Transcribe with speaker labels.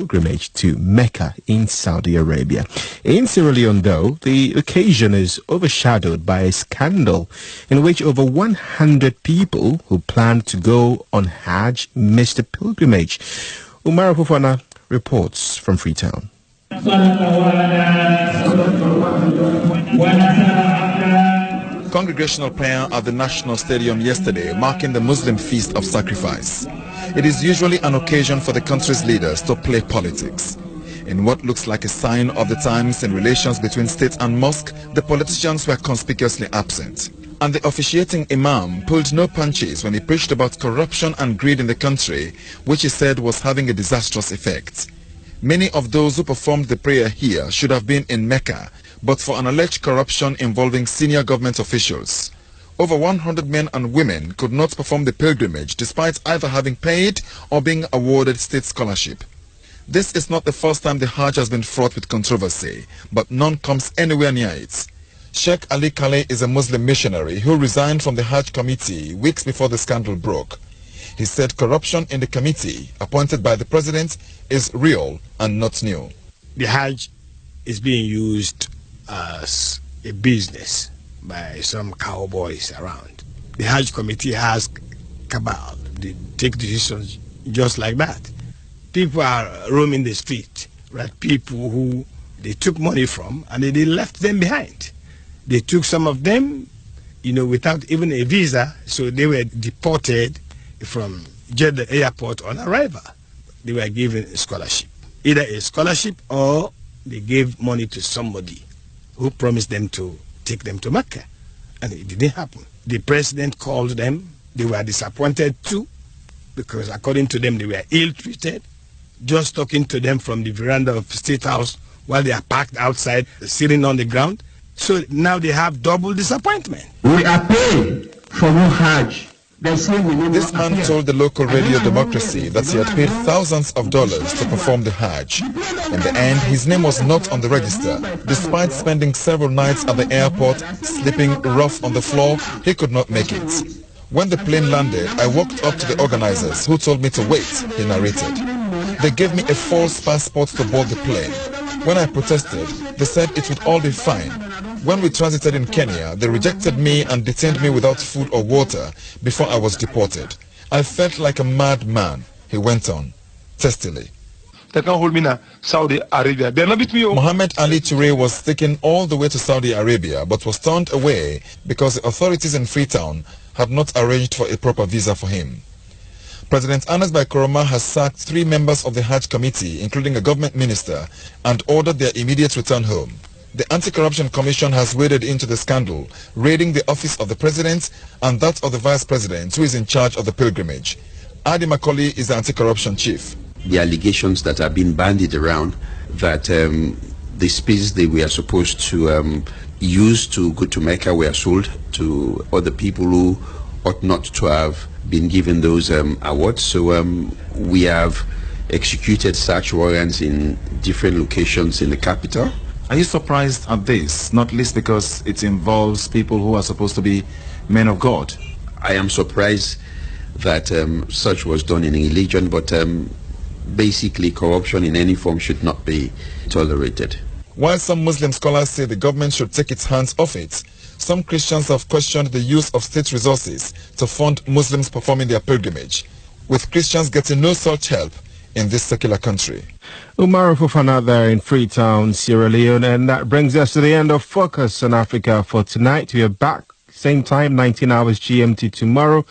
Speaker 1: pilgrimage to Mecca in Saudi Arabia. In Sierra Leone, though, the occasion is overshadowed by a scandal in which over 100 people who planned to go on Hajj missed the pilgrimage. Umar Fofana reports from Freetown.
Speaker 2: Congregational prayer at the National Stadium yesterday, marking the Muslim Feast of Sacrifice. It is usually an occasion for the country's leaders to play politics. In what looks like a sign of the times in relations between state and mosque, the politicians were conspicuously absent. And the officiating imam pulled no punches when he preached about corruption and greed in the country, which he said was having a disastrous effect. Many of those who performed the prayer here should have been in Mecca, but for an alleged corruption involving senior government officials. Over 100 men and women could not perform the pilgrimage despite either having paid or being awarded state scholarship. This is not the first time the Hajj has been fraught with controversy, but none comes anywhere near it. Sheikh Ali Khaleh is a Muslim missionary who resigned from the Hajj committee weeks before the scandal broke. He said corruption in the committee appointed by the president is real and not new.
Speaker 3: The Hajj is being used as a business by some cowboys around. The Hajj committee has cabal. They take decisions just like that. People are roaming the street, right? People who they took money from and they left them behind. They took some of them, without even a visa, so they were deported from Jeddah airport on arrival. They were given a scholarship, either a scholarship or they gave money to somebody who promised them to take them to Mecca. And it didn't happen. The president called them. They were disappointed too, because according to them, they were ill-treated. Just talking to them from the veranda of the State House while they are parked outside, sitting on the ground. So now they have double disappointment.
Speaker 4: We are paying for no Hajj.
Speaker 2: This man told the local radio Democracy that he had paid thousands of dollars to perform the Hajj. In the end, his name was not on the register. Despite spending several nights at the airport, sleeping rough on the floor, he could not make it. When the plane landed, I walked up to the organizers who told me to wait, he narrated. They gave me a false passport to board the plane. When I protested, they said it would all be fine. When we transited in Kenya, they rejected me and detained me without food or water before I was deported. I felt like a madman, he went on, testily.
Speaker 5: They can't hold me now, Saudi Arabia. They're not with me.
Speaker 2: Mohammed Ali Toure was taken all the way to Saudi Arabia but was turned away because the authorities in Freetown had not arranged for a proper visa for him. President Anas Koroma has sacked 3 members of the Hajj committee, including a government minister, and ordered their immediate return home. The Anti-Corruption Commission has waded into the scandal, raiding the office of the president and that of the vice president, who is in charge of the pilgrimage. Adi Macaulay is the anti-corruption chief.
Speaker 6: The allegations that are being bandied around that the species they were supposed to use to go to Mecca were sold to other people who ought not to have been given those awards. So we have executed search warrants in different locations in the capital.
Speaker 7: Are you surprised at this, not least because it involves people who are supposed to be men of God?
Speaker 6: I am surprised that such was done in religion, but basically corruption in any form should not be tolerated.
Speaker 2: While some Muslim scholars say the government should take its hands off it, some Christians have questioned the use of state resources to fund Muslims performing their pilgrimage, with Christians getting no such help in this secular country.
Speaker 1: Umar Fofana there in Freetown, Sierra Leone, and that brings us to the end of Focus on Africa for tonight. We are back same time, 19 hours GMT tomorrow.